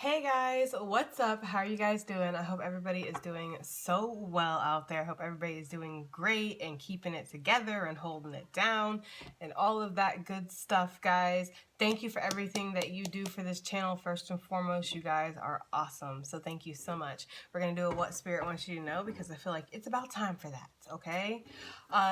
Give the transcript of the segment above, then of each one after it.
Hey guys, what's up? How are you guys doing? I hope everybody is doing so well out there. I hope everybody is doing great and keeping it together and holding it down and all of that good stuff, guys. Thank you for everything that you do for this channel. First and foremost, you guys are awesome. So thank you so much. We're going to do a What Spirit Wants You to Know because I feel like it's about time for that, okay?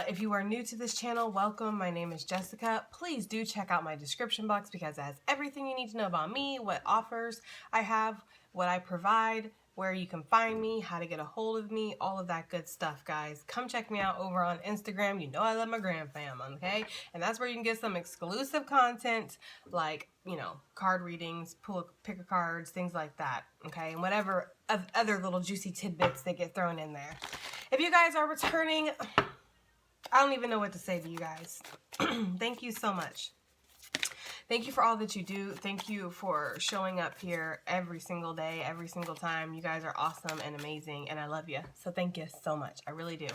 If you are new to this channel, welcome. My name is Jessica. Please do check out my description box because it has everything you need to know about me, what offers I have, what I provide, where you can find me, how to get a hold of me, all of that good stuff, guys. Come check me out over on Instagram. You know I love my gram fam, okay? And that's where you can get some exclusive content like, you know, card readings, pick a cards, things like that, okay? And whatever other little juicy tidbits that get thrown in there. If you guys are returning, I don't even know what to say to you guys. Thank you so much. Thank you for all that you do. Thank you for showing up here every single day, every single time. You guys are awesome and amazing, and I love you. So thank you so much. I really do.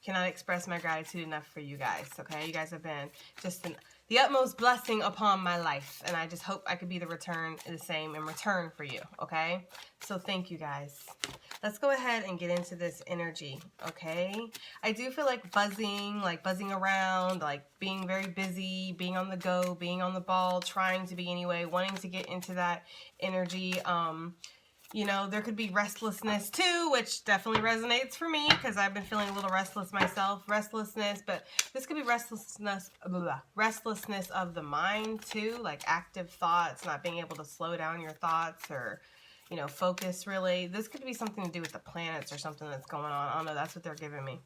Cannot express my gratitude enough for you guys, okay? You guys have been just the utmost blessing upon my life, and I just hope I could be the same in return for you, okay? So thank you, guys. Let's go ahead and get into this energy, okay? I do feel like buzzing around, like being very busy, being on the go, being on the ball, trying to be anyway, wanting to get into that energy. You know, there could be restlessness too, which definitely resonates for me because I've been feeling a little restless myself. Restlessness, but this could be restlessness of the mind too, like active thoughts, not being able to slow down your thoughts or, you know, focus really. This could be something to do with the planets or something that's going on. I don't know, that's what they're giving me.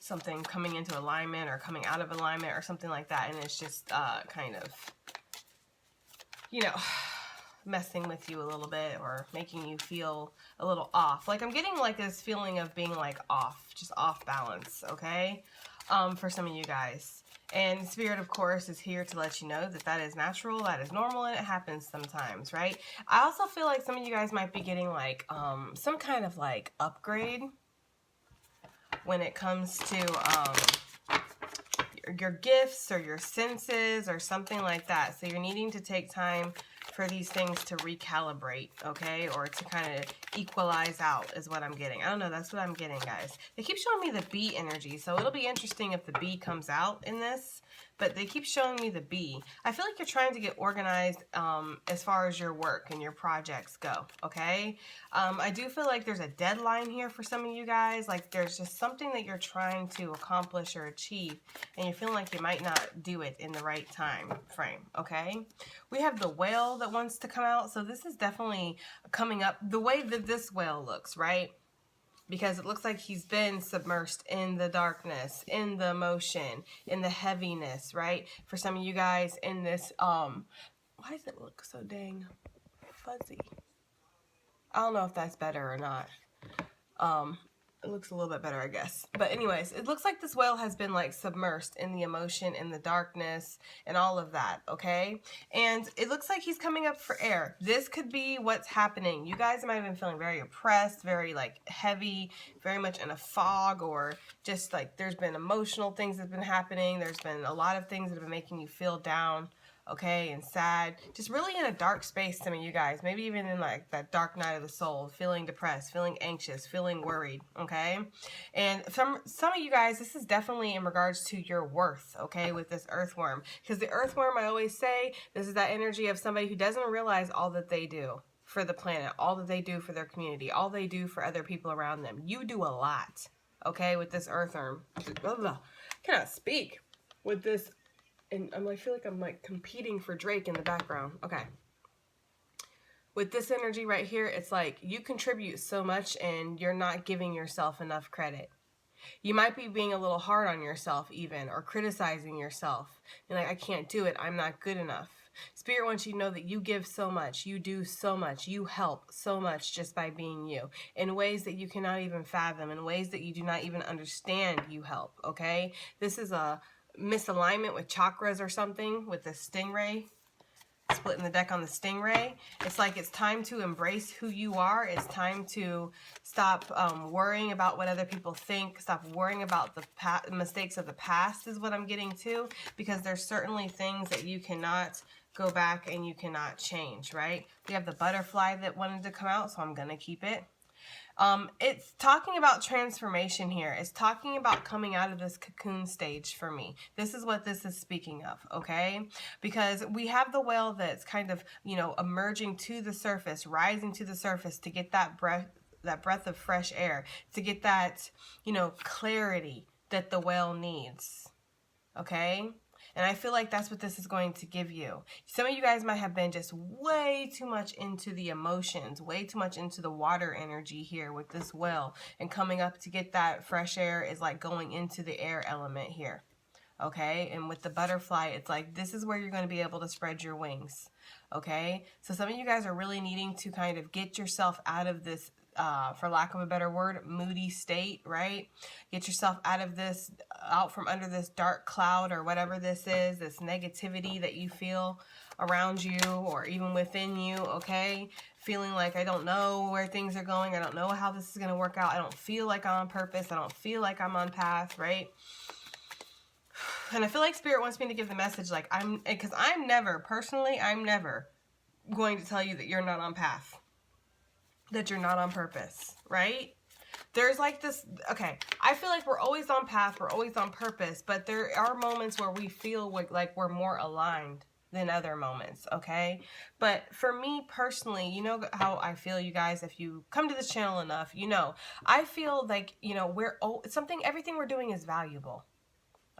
Something coming into alignment or coming out of alignment or something like that, and it's just kind of, you know, messing with you a little bit or making you feel a little off. Like I'm getting like this feeling of being like off, just off balance, okay? For some of you guys. And Spirit, of course, is here to let you know that that is natural, that is normal, and it happens sometimes, right? I also feel like some of you guys might be getting like some kind of like upgrade when it comes to your gifts or your senses or something like that. So you're needing to take time for these things to recalibrate, okay? Or to kind of equalize out is what I'm getting. I don't know, that's what I'm getting, guys. They keep showing me the bee energy, so it'll be interesting if the bee comes out in this, but they keep showing me the bee. I feel like you're trying to get organized as far as your work and your projects go, okay? I do feel like there's a deadline here for some of you guys, like there's just something that you're trying to accomplish or achieve, and you're feeling like you might not do it in the right time frame, okay? We have the whale that wants to come out, so this is definitely coming up the way that this whale looks, right? Because it looks like he's been submersed in the darkness, in the emotion, in the heaviness, right? For some of you guys in this, why does it look so dang fuzzy? I don't know if that's better or not. It looks a little bit better, I guess. But anyways, it looks like this whale has been like submersed in the emotion, in the darkness, and all of that, okay? And it looks like he's coming up for air. This could be what's happening. You guys might have been feeling very oppressed, very like heavy, very much in a fog, or just like there's been emotional things that have been happening. There's been a lot of things that have been making you feel down, okay, and sad, just really in a dark space, some of you guys, maybe even in like that dark night of the soul, feeling depressed, feeling anxious, feeling worried, okay? And some of you guys, this is definitely in regards to your worth, okay, with this earthworm, because the earthworm, I always say, this is that energy of somebody who doesn't realize all that they do for the planet, all that they do for their community, all they do for other people around them. You do a lot, okay, with this earthworm. Cannot speak with this. And I feel like I'm like competing for Drake in the background. Okay. With this energy right here, it's like you contribute so much and you're not giving yourself enough credit. You might be being a little hard on yourself even, or criticizing yourself. You're like, I can't do it. I'm not good enough. Spirit wants you to know that you give so much. You do so much. You help so much just by being you. In ways that you cannot even fathom. In ways that you do not even understand you help. Okay? This is a misalignment with chakras or something with the stingray, splitting the deck on the stingray. It's like it's time to embrace who you are. It's time to stop worrying about what other people think. Stop worrying about the mistakes of the past is what I'm getting to, because there's certainly things that you cannot go back and you cannot change, right? We have the butterfly that wanted to come out, so I'm going to keep it. It's talking about transformation here. It's talking about coming out of this cocoon stage for me. This is what this is speaking of, okay? Because we have the whale that's kind of, you know, emerging to the surface, rising to the surface to get that breath of fresh air, to get that, you know, clarity that the whale needs, okay? And I feel like that's what this is going to give you. Some of you guys might have been just way too much into the emotions, way too much into the water energy here with this whale. And coming up to get that fresh air is like going into the air element here. Okay? And with the butterfly, it's like this is where you're going to be able to spread your wings. Okay? So some of you guys are really needing to kind of get yourself out of this, for lack of a better word, moody state, right? Get yourself out from under this dark cloud or whatever this is, this negativity that you feel around you or even within you, okay? Feeling like I don't know where things are going. I don't know how this is going to work out. I don't feel like I'm on purpose. I don't feel like I'm on path, right? And I feel like Spirit wants me to give the message like because I'm never going to tell you that you're not on path, that you're not on purpose, right? There's like this, okay, I feel like we're always on path, we're always on purpose, but there are moments where we feel like we're more aligned than other moments, okay? But for me personally, you know how I feel, you guys, if you come to this channel enough, you know, I feel like, you know, everything we're doing is valuable,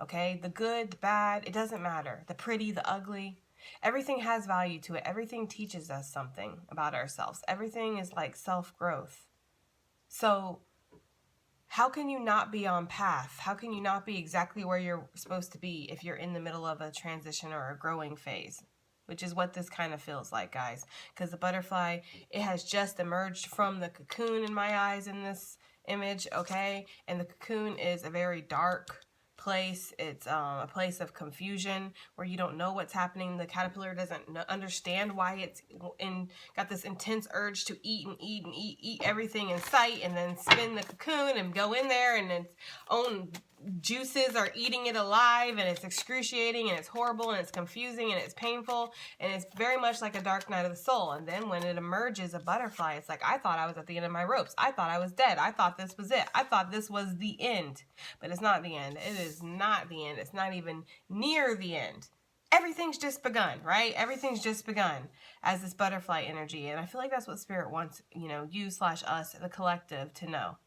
okay? The good, the bad, it doesn't matter. The pretty, the ugly, everything has value to it. Everything teaches us something about ourselves. Everything is like self-growth. So how can you not be on path? How can you not be exactly where you're supposed to be if you're in the middle of a transition or a growing phase? Which is what this kind of feels like, guys. Because the butterfly, it has just emerged from the cocoon in my eyes in this image, okay? And the cocoon is a very dark place. It's a place of confusion where you don't know what's happening. The caterpillar doesn't understand why it's got this intense urge to eat and eat and eat everything in sight, and then spin the cocoon and go in there, and its own juices are eating it alive, and it's excruciating, and it's horrible, and it's confusing, and it's painful, and it's very much like a dark night of the soul. And then when it emerges a butterfly, it's like, I thought I was at the end of my ropes. I thought I was dead. I thought this was it. I thought this was the end. But it's not the end. It is not the end. It's not even near the end. Everything's just begun, right? Everything's just begun as this butterfly energy. And I feel like that's what Spirit wants, you know, you/us, the collective, to know,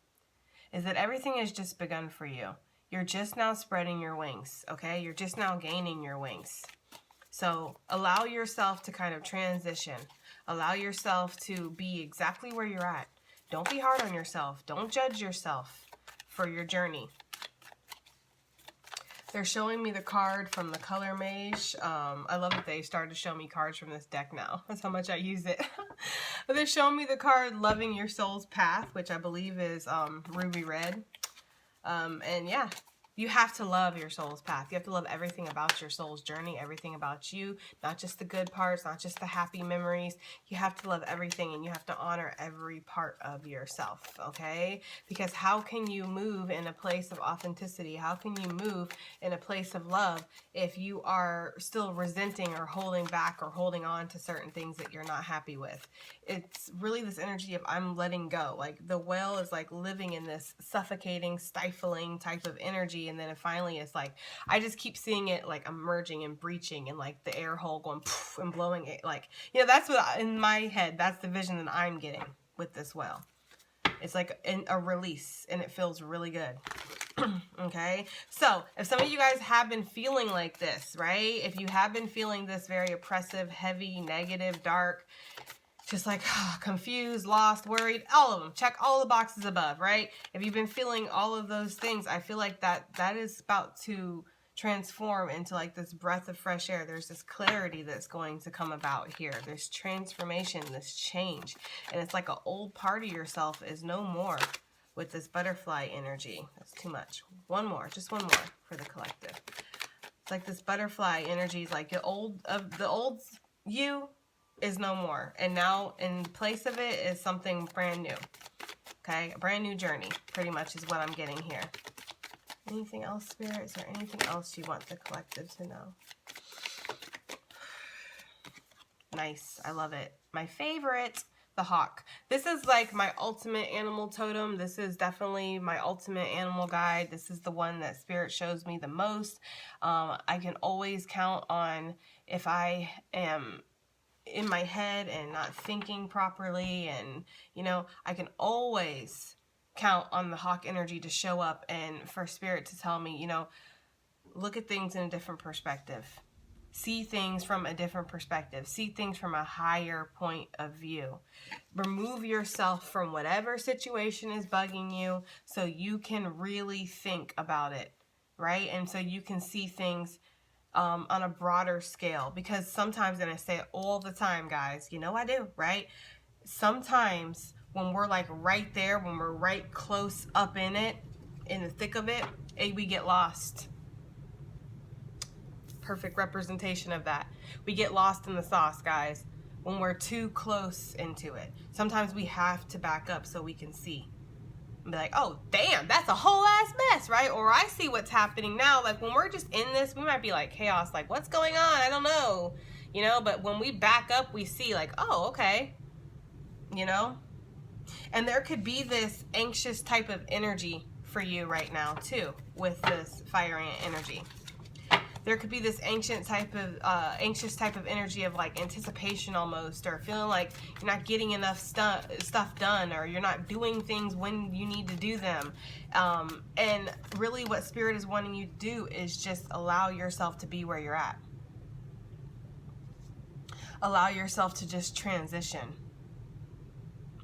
is that everything has just begun for you. You're just now spreading your wings, okay? You're just now gaining your wings. So allow yourself to kind of transition. Allow yourself to be exactly where you're at. Don't be hard on yourself. Don't judge yourself for your journey. They're showing me the card from the Color Mage. I love that they started to show me cards from this deck now. That's how much I use it. But they're showing me the card Loving Your Soul's Path, which I believe is ruby red. And yeah, you have to love your soul's path. You have to love everything about your soul's journey, everything about you, not just the good parts, not just the happy memories. You have to love everything, and you have to honor every part of yourself, okay? Because how can you move in a place of authenticity? How can you move in a place of love if you are still resenting or holding back or holding on to certain things that you're not happy with? It's really this energy of I'm letting go. Like the whale is like living in this suffocating, stifling type of energy, and then it finally is like, I just keep seeing it like emerging and breaching, and like the air hole going poof and blowing it. Like, you know, that's what in my head, that's the vision that I'm getting with this whale. It's like a release, and it feels really good. Okay, so if some of you guys have been feeling like this, right? If you have been feeling this very oppressive, heavy, negative, dark, just like confused, lost, worried, all of them. Check all the boxes above, right? If you've been feeling all of those things, I feel like that is about to transform into like this breath of fresh air. There's this clarity that's going to come about here. There's transformation, this change. And it's like an old part of yourself is no more with this butterfly energy. That's too much. One more, just one more for the collective. It's like this butterfly energy is like the old you is no more, and now in place of it is something brand new. Okay, a brand new journey pretty much is what I'm getting here. Anything else, Spirit? Is there anything else you want the collective to know? Nice. I love it. My favorite, the hawk. This is like my ultimate animal totem. This is definitely my ultimate animal guide. This is the one that Spirit shows me the most. I can always count on, if I am in my head and not thinking properly, and you know, I can always count on the hawk energy to show up and for Spirit to tell me, you know, look at things in a different perspective. See things from a different perspective. See things from a higher point of view. Remove yourself from whatever situation is bugging you so you can really think about it, right? And so you can see things on a broader scale. Because sometimes, and I say it all the time, guys, you know I do, right? Sometimes when we're like right there, when we're right close up in it, in the thick of it, we get lost. Perfect representation of that. We get lost in the sauce, guys, when we're too close into it. Sometimes we have to back up so we can see and be like, oh damn, that's a whole ass mess, right? Or I see what's happening now. Like when we're just in this, we might be like chaos, like what's going on, I don't know, you know. But when we back up, we see like, oh, okay, you know. And there could be this anxious type of energy for you right now too with this fire ant energy. There could be this anxious type of energy of like anticipation almost, or feeling like you're not getting enough stuff done, or you're not doing things when you need to do them. And really what Spirit is wanting you to do is just allow yourself to be where you're at. Allow yourself to just transition.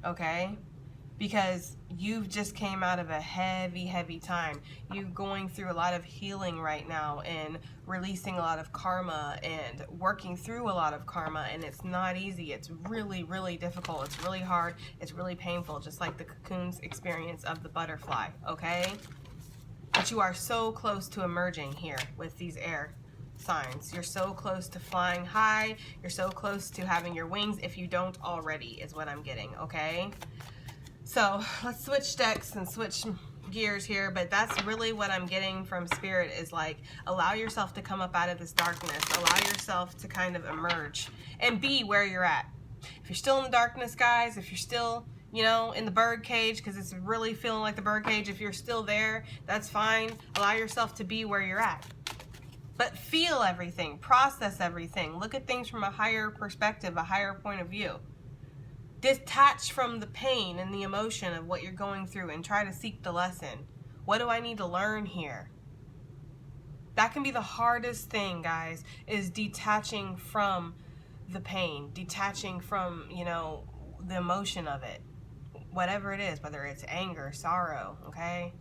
Okay? Because you've just came out of a heavy time. You're going through a lot of healing right now and releasing a lot of karma and working through a lot of karma, and it's not easy. It's really difficult. It's really hard. It's really painful, just like the cocoon's experience of the butterfly, okay? But you are so close to emerging here with these air signs. You're so close to flying high. You're so close to having your wings, if you don't already, is what I'm getting, okay? So let's switch decks and switch gears here, but that's really what I'm getting from Spirit is like, allow yourself to come up out of this darkness. Allow yourself to kind of emerge and be where you're at. If you're still in the darkness, guys, if you're still, you know, in the bird cage, because it's really feeling like the bird cage, if you're still there, that's fine. Allow yourself to be where you're at. But feel everything, process everything, look at things from a higher perspective, a higher point of view. Detach from the pain and the emotion of what you're going through and try to seek the lesson. What do I need to learn here? That can be the hardest thing, guys, is detaching from the pain, detaching from, you know, the emotion of it. Whatever it is, whether it's anger, sorrow, okay?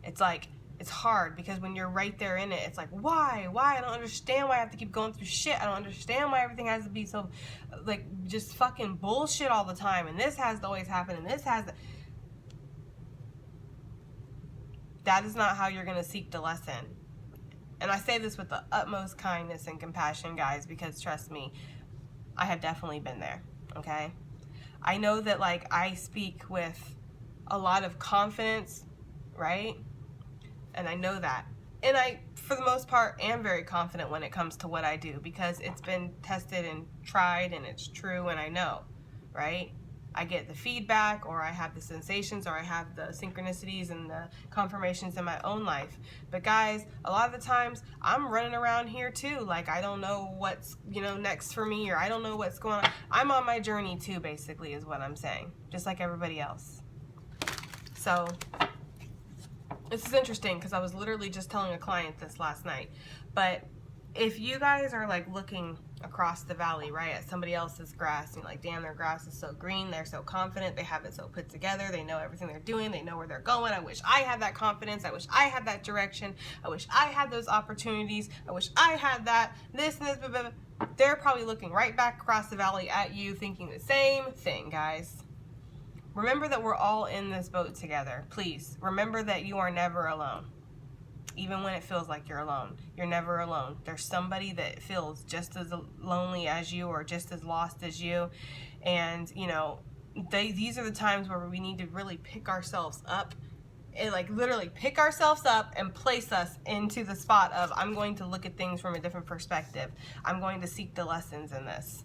It's like, it's hard because when you're right there in it, it's like, why? I don't understand why I have to keep going through shit. I don't understand why everything has to be so, like, just fucking bullshit all the time. And this has to always happen. And this has to... That is not how you're going to seek the lesson. And I say this with the utmost kindness and compassion, guys, because trust me, I have definitely been there, okay? I know that, like, I speak with a lot of confidence, right? And I know that. And I, for the most part, am very confident when it comes to what I do because it's been tested and tried and it's true and I know, right? I get the feedback, or I have the sensations, or I have the synchronicities and the confirmations in my own life. But guys, a lot of the times I'm running around here too. Like, I don't know what's, you know, next for me, or I don't know what's going on. I'm on my journey too, basically, is what I'm saying. Just like everybody else. So... this is interesting because I was literally just telling a client this last night. But if you guys are like looking across the valley, right, at somebody else's grass, and you're like, damn, their grass is so green, they're so confident, they have it so put together, they know everything they're doing, they know where they're going. I wish I had that confidence. I wish I had that direction. I wish I had those opportunities. I wish I had that, this and this, blah, blah, blah. They're probably looking right back across the valley at you thinking the same thing, guys. Remember that we're all in this boat together. Please, remember that you are never alone. Even when it feels like you're alone, you're never alone. There's somebody that feels just as lonely as you or just as lost as you. And, you know, these are the times where we need to really pick ourselves up like literally pick ourselves up and place us into the spot of, I'm going to look at things from a different perspective. I'm going to seek the lessons in this.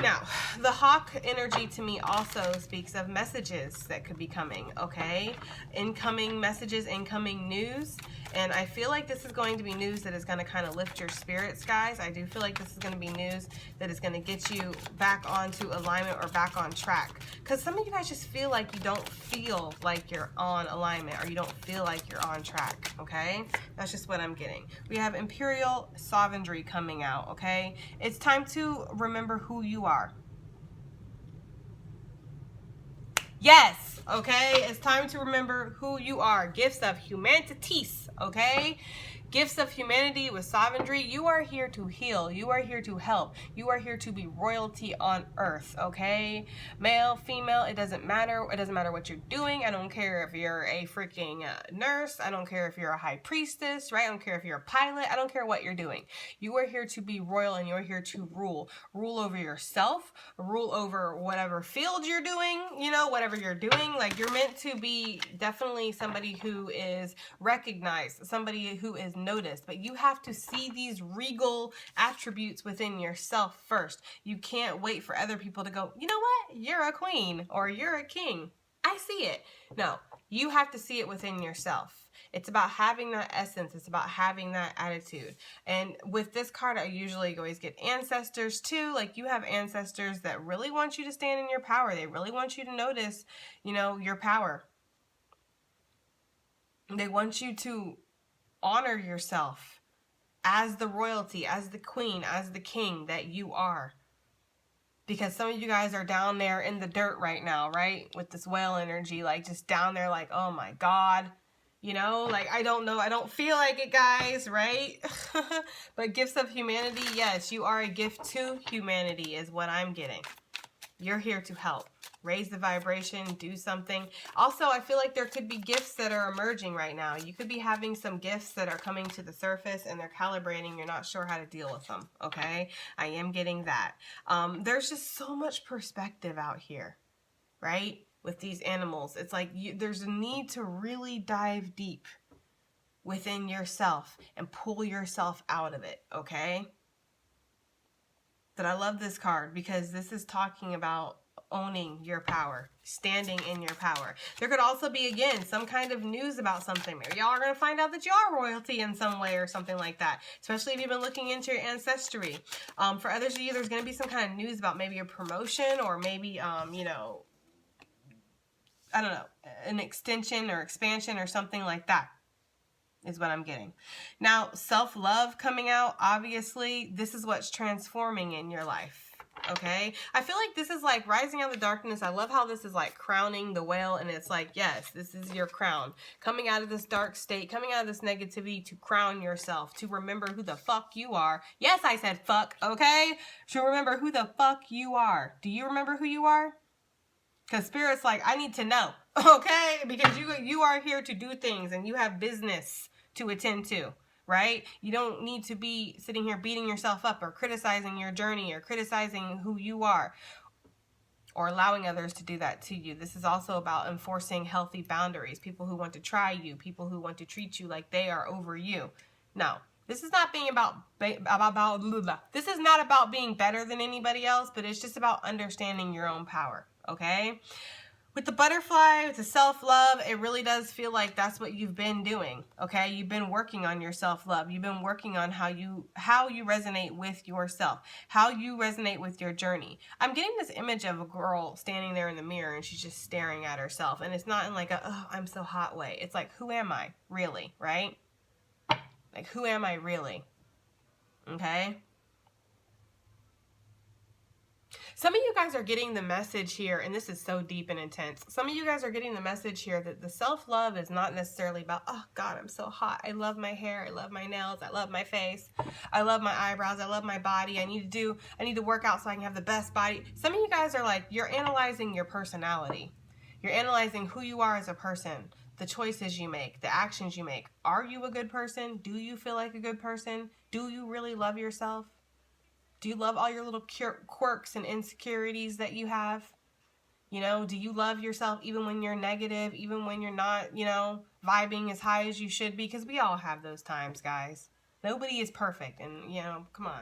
Now, the hawk energy to me also speaks of messages that could be coming, okay? Incoming messages, incoming news. And I feel like this is going to be news that is going to kind of lift your spirits, guys. I do feel like this is going to be news that is going to get you back onto alignment or back on track. Because some of you guys just feel like you don't feel like you're on alignment, or you don't feel like you're on track, okay? That's just what I'm getting. We have Imperial Sovereignty coming out, okay? It's time to remember who you are. Yes, okay? It's time to remember who you are. Gifts of humanities, okay? Gifts of humanity with sovereignty. You are here to heal. You are here to help. You are here to be royalty on earth, okay? Male, female, it doesn't matter. It doesn't matter what you're doing. I don't care if you're a freaking nurse. I don't care if you're a high priestess, right? I don't care if you're a pilot. I don't care what you're doing. You are here to be royal, and you're here to rule. Rule over yourself. Rule over whatever field you're doing, you know, whatever you're doing. Like, you're meant to be definitely somebody who is recognized, somebody who is noticed, but you have to see these regal attributes within yourself first. You can't wait for other people to go, you know what, you're a queen or you're a king. I see it. No, you have to see it within yourself. It's about having that essence. It's about having that attitude. And with this card, I usually always get ancestors too. Like, you have ancestors that really want you to stand in your power. They really want you to notice, you know, your power. They want you to honor yourself as the royalty, as the queen, as the king that you are. Because some of you guys are down there in the dirt right now, right? With this whale energy, like just down there like, oh my God. You know, like, I don't know. I don't feel like it, guys, right? But gifts of humanity, yes, you are a gift to humanity is what I'm getting. You're here to help. Raise the vibration, do something. Also, I feel like there could be gifts that are emerging right now. You could be having some gifts that are coming to the surface and they're calibrating. You're not sure how to deal with them, okay? I am getting that. There's just so much perspective out here, right? With these animals. It's like there's a need to really dive deep within yourself and pull yourself out of it, okay? But I love this card because this is talking about owning your power, standing in your power. There could also be, again, some kind of news about something. Maybe y'all are going to find out that you are royalty in some way or something like that, especially if you've been looking into your ancestry. For others of you, there's going to be some kind of news about maybe a promotion or maybe, you know, I don't know, an extension or expansion or something like that. Is what I'm getting. Now, self-love coming out, obviously, this is what's transforming in your life, okay? I feel like this is like rising out of the darkness. I love how this is like crowning the whale, and it's like, yes, this is your crown. Coming out of this dark state, coming out of this negativity to crown yourself, to remember who the fuck you are. Yes, I said fuck, okay? To remember who the fuck you are. Do you remember who you are? Because Spirit's like, I need to know, okay? Because you are here to do things, and you have business to attend to, right? You don't need to be sitting here beating yourself up or criticizing your journey or criticizing who you are or allowing others to do that to you. This is also about enforcing healthy boundaries. People who want to try you, people who want to treat you like they are over you. No, this is not being this is not about being better than anybody else, but it's just about understanding your own power, okay? With the butterfly, with the self-love, it really does feel like that's what you've been doing, okay? You've been working on your self-love. You've been working on how you resonate with yourself, how you resonate with your journey. I'm getting this image of a girl standing there in the mirror and she's just staring at herself. And it's not in like a, oh, I'm so hot way. It's like, who am I really, right? Like, who am I really? Okay? Some of you guys are getting the message here, and this is so deep and intense. Some of you guys are getting the message here that the self-love is not necessarily about, oh God, I'm so hot. I love my hair. I love my nails. I love my face. I love my eyebrows. I love my body. I need to work out so I can have the best body. Some of you guys are like, you're analyzing your personality. You're analyzing who you are as a person, the choices you make, the actions you make. Are you a good person? Do you feel like a good person? Do you really love yourself? Do you love all your little quirks and insecurities that you have? You know, do you love yourself even when you're negative, even when you're not, you know, vibing as high as you should be? Because we all have those times, guys. Nobody is perfect. And, you know, come on.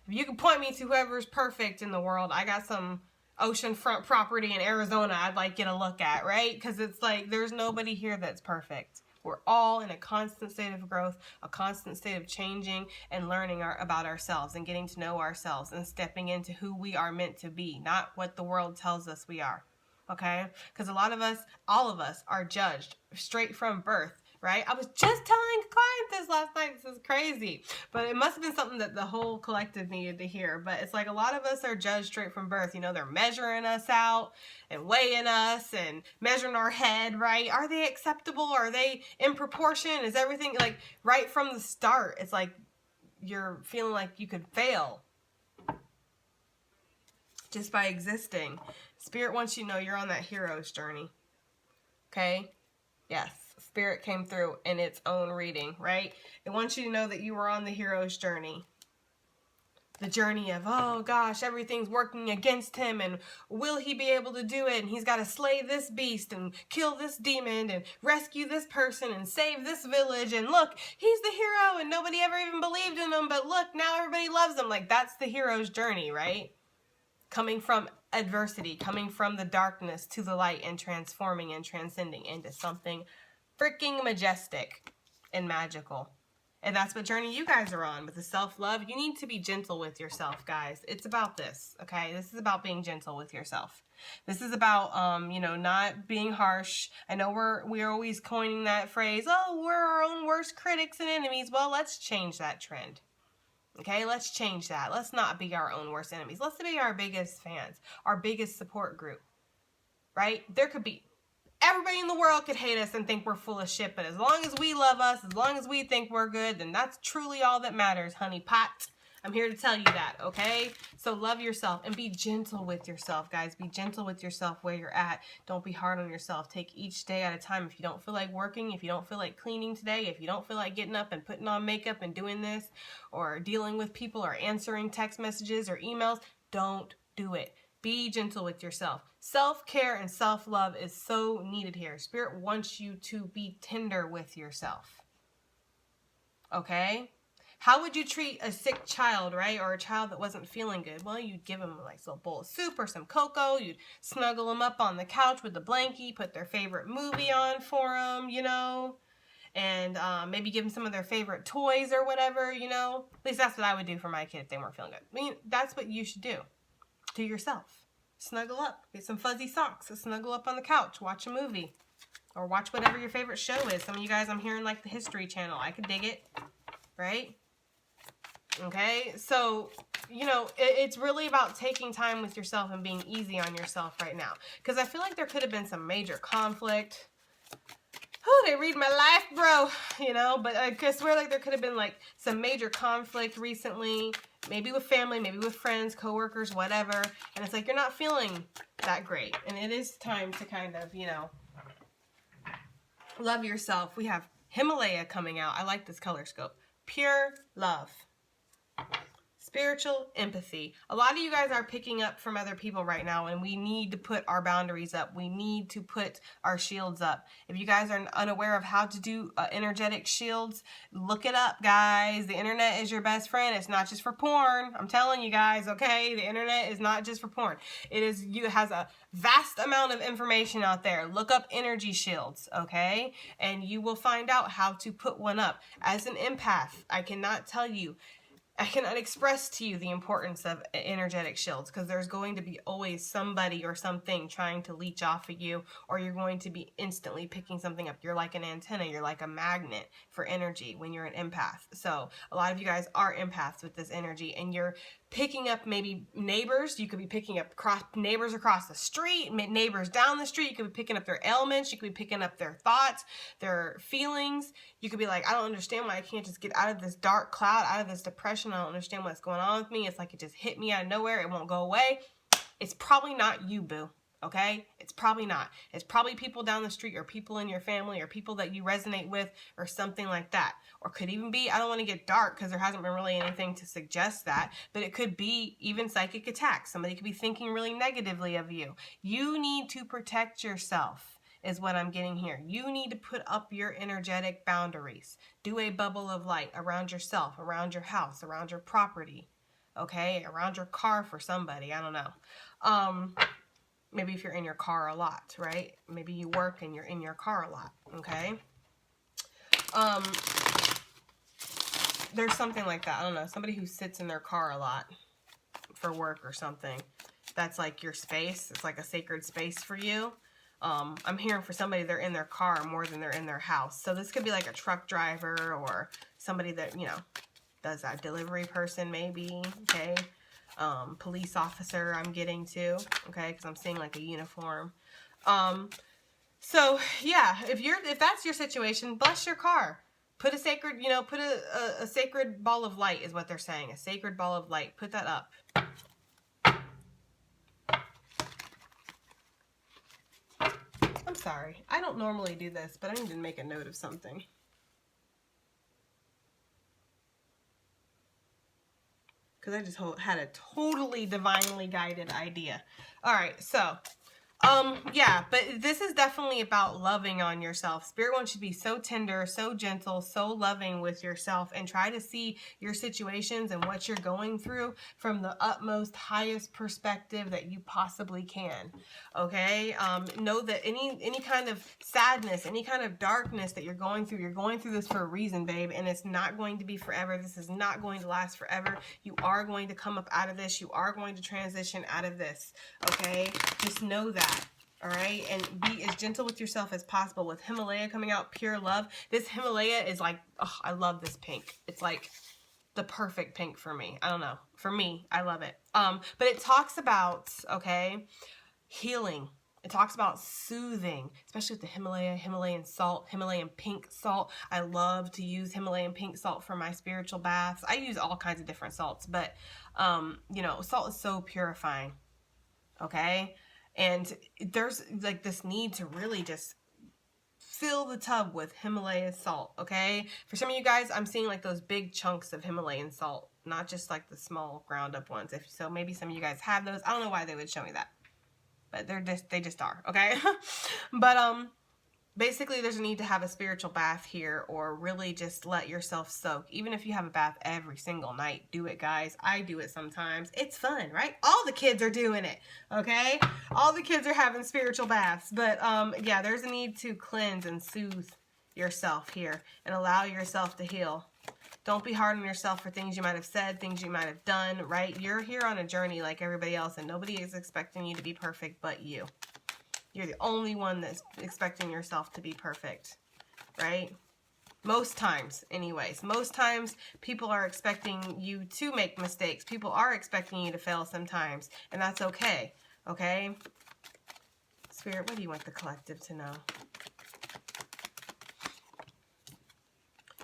If you can point me to whoever's perfect in the world, I got some oceanfront property in Arizona I'd like get a look at, right? Because it's like there's nobody here that's perfect. We're all in a constant state of growth, a constant state of changing and learning about ourselves and getting to know ourselves and stepping into who we are meant to be, not what the world tells us we are, okay? Because a lot of us, all of us, are judged straight from birth, right? I was just telling a client this last night. This is crazy. But it must have been something that the whole collective needed to hear. But it's like a lot of us are judged straight from birth. You know, they're measuring us out and weighing us and measuring our head, right? Are they acceptable? Are they in proportion? Is everything, like, right from the start? It's like you're feeling like you could fail just by existing. Spirit wants you to know you're on that hero's journey. Okay? Yes. Spirit came through in its own reading, right? It wants you to know that you were on the hero's journey. The journey of, oh gosh, everything's working against him, and will he be able to do it? And he's got to slay this beast and kill this demon and rescue this person and save this village. And look, he's the hero and nobody ever even believed in him, but look, now everybody loves him. Like, that's the hero's journey, right? Coming from adversity, coming from the darkness to the light and transforming and transcending into something freaking majestic and magical. And that's what journey you guys are on with the self-love. You need to be gentle with yourself, guys. It's about this, okay? This is about being gentle with yourself. This is about, you know, not being harsh. I know we're always coining that phrase, oh, we're our own worst critics and enemies. Well, let's change that trend, okay? Let's change that. Let's not be our own worst enemies. Let's be our biggest fans, our biggest support group, right? There could be everybody in the world could hate us and think we're full of shit, but as long as we love us, as long as we think we're good, then that's truly all that matters, honey pot. I'm here to tell you that, okay? So love yourself and be gentle with yourself, guys. Be gentle with yourself where you're at. Don't be hard on yourself. Take each day at a time. If you don't feel like working, if you don't feel like cleaning today, if you don't feel like getting up and putting on makeup and doing this, or dealing with people or answering text messages or emails, don't do it. Be gentle with yourself. Self-care and self-love is so needed here. Spirit wants you to be tender with yourself. Okay? How would you treat a sick child, right? Or a child that wasn't feeling good? Well, you'd give them a nice little bowl of soup or some cocoa. You'd snuggle them up on the couch with a blankie, put their favorite movie on for them, you know? And maybe give them some of their favorite toys or whatever, you know? At least that's what I would do for my kid if they weren't feeling good. I mean, that's what you should do. To yourself. Snuggle up. Get some fuzzy socks. Snuggle up on the couch. Watch a movie. Or watch whatever your favorite show is. Some of you guys, I'm hearing like the History Channel. I could dig it. Right? Okay? So, you know, it's really about taking time with yourself and being easy on yourself right now. Because I feel like there could have been some major conflict. Oh, they read my life, bro. You know, but I swear like there could have been like some major conflict recently. Maybe with family, maybe with friends, coworkers, whatever. And it's like you're not feeling that great. And it is time to kind of, you know, love yourself. We have Himalaya coming out. I like this color scope. Pure love. Spiritual empathy. A lot of you guys are picking up from other people right now, and we need to put our boundaries up. We need to put our shields up. If you guys are unaware of how to do energetic shields, look it up, guys. The internet is your best friend. It's not just for porn. I'm telling you guys, okay? The internet is not just for porn. It has a vast amount of information out there. Look up energy shields, okay? And you will find out how to put one up. As an empath, I cannot express to you the importance of energetic shields, because there's going to be always somebody or something trying to leech off of you, or you're going to be instantly picking something up. You're like an antenna. You're like a magnet for energy when you're an empath. So a lot of you guys are empaths with this energy, and you're picking up maybe neighbors. You could be picking up neighbors across the street, neighbors down the street. You could be picking up their ailments. You could be picking up their thoughts, their feelings. You could be like, I don't understand why I can't just get out of this dark cloud, out of this depression. I don't understand what's going on with me. It's like it just hit me out of nowhere. It won't go away. It's probably not you, boo. Okay? It's probably not. It's probably people down the street or people in your family or people that you resonate with or something like that. Or could even be, I don't want to get dark because there hasn't been really anything to suggest that, but it could be even psychic attacks. Somebody could be thinking really negatively of you. You need to protect yourself is what I'm getting here. You need to put up your energetic boundaries. Do a bubble of light around yourself, around your house, around your property, okay? Around your car for somebody, I don't know. Maybe if you're in your car a lot, right? Maybe you work and you're in your car a lot, okay? There's something like that. I don't know. Somebody who sits in their car a lot for work or something. That's like your space. It's like a sacred space for you. I'm hearing for somebody, they're in their car more than they're in their house. So this could be like a truck driver or somebody that, you know, does that. Delivery person maybe, okay? Police officer I'm getting to, okay, because I'm seeing like a uniform. So yeah, if that's your situation, bless your car. Put a sacred, you know, put a sacred ball of light is what they're saying. A sacred ball of light. Put that up. I'm sorry. I don't normally do this, but I need to make a note of something. Because I just had a totally divinely guided idea. All right, so, yeah, but this is definitely about loving on yourself. Spirit wants you to be so tender, so gentle, so loving with yourself, and try to see your situations and what you're going through from the utmost, highest perspective that you possibly can, okay? Know that any kind of sadness, any kind of darkness that you're going through this for a reason, babe, and it's not going to be forever. This is not going to last forever. You are going to come up out of this. You are going to transition out of this, okay? Just know that. All right, and be as gentle with yourself as possible. With Himalaya coming out, pure love. This Himalaya is like, oh, I love this pink. It's like the perfect pink for me. I don't know. For me, I love it. But it talks about, okay, healing. It talks about soothing, especially with the Himalayan salt, Himalayan pink salt. I love to use Himalayan pink salt for my spiritual baths. I use all kinds of different salts, but, you know, salt is so purifying, okay? And there's like this need to really just fill the tub with Himalayan salt, okay? For some of you guys, I'm seeing like those big chunks of Himalayan salt, not just like the small ground up ones. If so, maybe some of you guys have those. I don't know why they would show me that, but they just are, okay? But basically, there's a need to have a spiritual bath here, or really just let yourself soak. Even if you have a bath every single night, do it, guys. I do it sometimes. It's fun, right? All the kids are doing it, okay? All the kids are having spiritual baths. But yeah, there's a need to cleanse and soothe yourself here and allow yourself to heal. Don't be hard on yourself for things you might have said, things you might have done, right? You're here on a journey like everybody else, and nobody is expecting you to be perfect but you. You're the only one that's expecting yourself to be perfect, right? Most times, anyways. Most times, people are expecting you to make mistakes. People are expecting you to fail sometimes, and that's okay, okay? Spirit, what do you want the collective to know?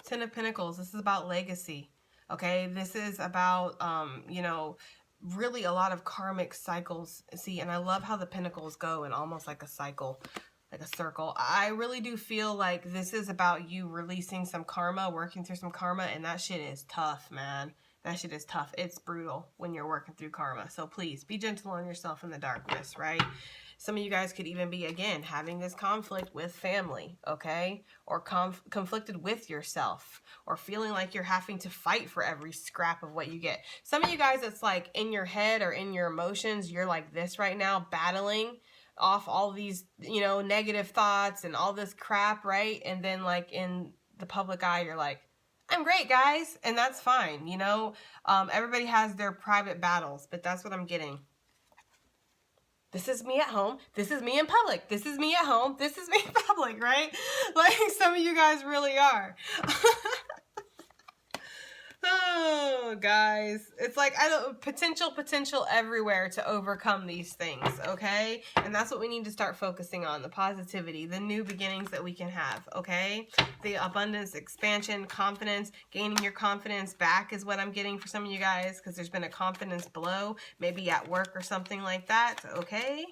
Ten of Pentacles, this is about legacy, okay? This is about, you know, really a lot of karmic cycles. See, and I love how the pentacles go in almost like a cycle, like a circle. I really do feel like this is about you releasing some karma, working through some karma, and that shit is tough, man. That shit is tough. It's brutal when you're working through karma. So please be gentle on yourself in the darkness, right? Some of you guys could even be, again, having this conflict with family, okay? Or conflicted with yourself, or feeling like you're having to fight for every scrap of what you get. Some of you guys, it's like in your head or in your emotions, you're like this right now, battling off all these, you know, negative thoughts and all this crap, right? And then like in the public eye, you're like, I'm great, guys. And that's fine, you know? Everybody has their private battles, but that's what I'm getting. This is me at home. This is me in public. This is me at home. This is me in public, right? Like some of you guys really are. Oh, guys. It's like potential everywhere to overcome these things, okay? And that's what we need to start focusing on, the positivity, the new beginnings that we can have, okay? The abundance, expansion, confidence, gaining your confidence back is what I'm getting for some of you guys, because there's been a confidence blow, maybe at work or something like that, okay?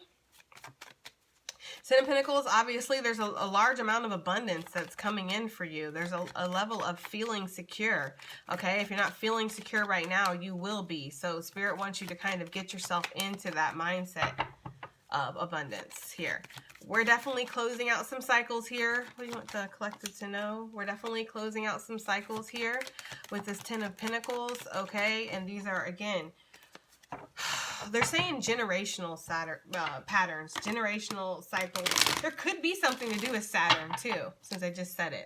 Ten of Pentacles, obviously, there's a large amount of abundance that's coming in for you. There's a level of feeling secure, okay? If you're not feeling secure right now, you will be. So Spirit wants you to kind of get yourself into that mindset of abundance here. We're definitely closing out some cycles here. What do you want the collective to know? We're definitely closing out some cycles here with this Ten of Pentacles, okay? And these are, again, they're saying generational patterns, generational cycles. There could be something to do with Saturn too, since I just said it.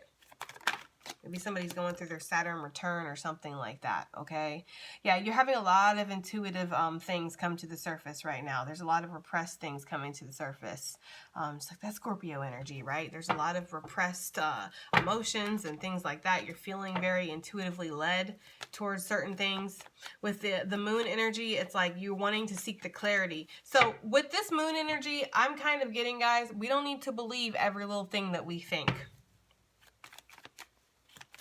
Maybe somebody's going through their Saturn return or something like that, okay? Yeah, you're having a lot of intuitive things come to the surface right now. There's a lot of repressed things coming to the surface. It's like that Scorpio energy, right? There's a lot of repressed emotions and things like that. You're feeling very intuitively led towards certain things. With the moon energy, it's like you're wanting to seek the clarity. So with this moon energy, I'm kind of getting, guys, we don't need to believe every little thing that we think.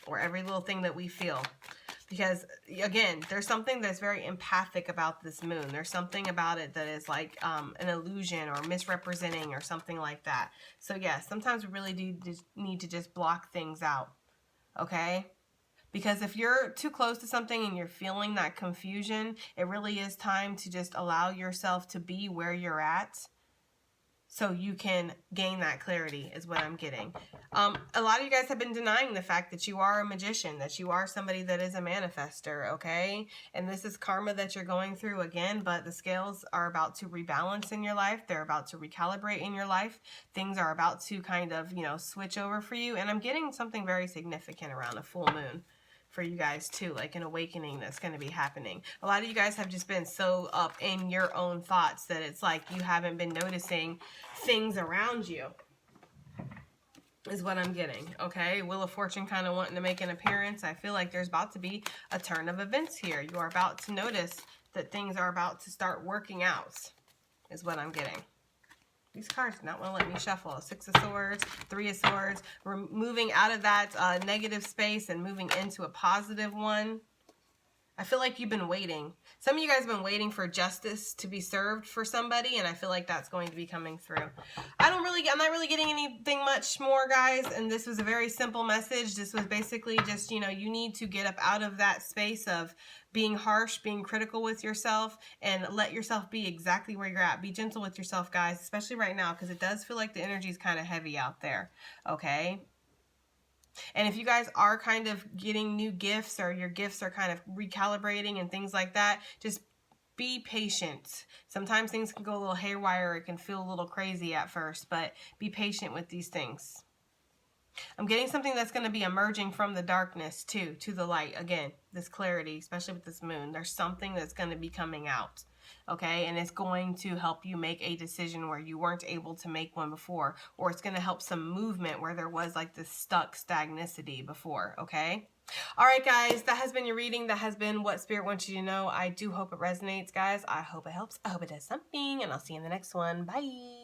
Or every little thing that we feel. Because, again, there's something that's very empathic about this moon. There's something about it that is like an illusion or misrepresenting or something like that. So, yeah, sometimes we really do need to just block things out, okay? Because if you're too close to something and you're feeling that confusion, it really is time to just allow yourself to be where you're at, so you can gain that clarity is what I'm getting. A lot of you guys have been denying the fact that you are a magician, that you are somebody that is a manifester, okay? And this is karma that you're going through again, but the scales are about to rebalance in your life. They're about to recalibrate in your life. Things are about to kind of, you know, switch over for you. And I'm getting something very significant around a full moon for you guys too, like an awakening that's going to be happening. A lot of you guys have just been so up in your own thoughts that it's like you haven't been noticing things around you, is what I'm getting, okay? Wheel of Fortune kind of wanting to make an appearance. I feel like there's about to be a turn of events here. You are about to notice that things are about to start working out, is what I'm getting. These cards do not want to let me shuffle. Six of Swords, Three of Swords. We're moving out of that negative space and moving into a positive one. I feel like you've been waiting. Some of you guys have been waiting for justice to be served for somebody, and I feel like that's going to be coming through. I'm not really getting anything much more, guys, and this was a very simple message. This was basically just, you know, you need to get up out of that space of being harsh, being critical with yourself, and let yourself be exactly where you're at. Be gentle with yourself, guys, especially right now, because it does feel like the energy is kind of heavy out there, okay? And if you guys are kind of getting new gifts, or your gifts are kind of recalibrating and things like that, just be patient. Sometimes things can go a little haywire. It can feel a little crazy at first, but be patient with these things. I'm getting something that's going to be emerging from the darkness too, to the light. Again, this clarity, especially with this moon. There's something that's going to be coming out. Okay, and it's going to help you make a decision where you weren't able to make one before, or it's going to help some movement where there was like this stuck stagnicity before, okay? All right, guys, that has been your reading. That has been what Spirit wants you to know. I do hope it resonates, guys. I hope it helps. I hope it does something, and I'll see you in the next one. Bye.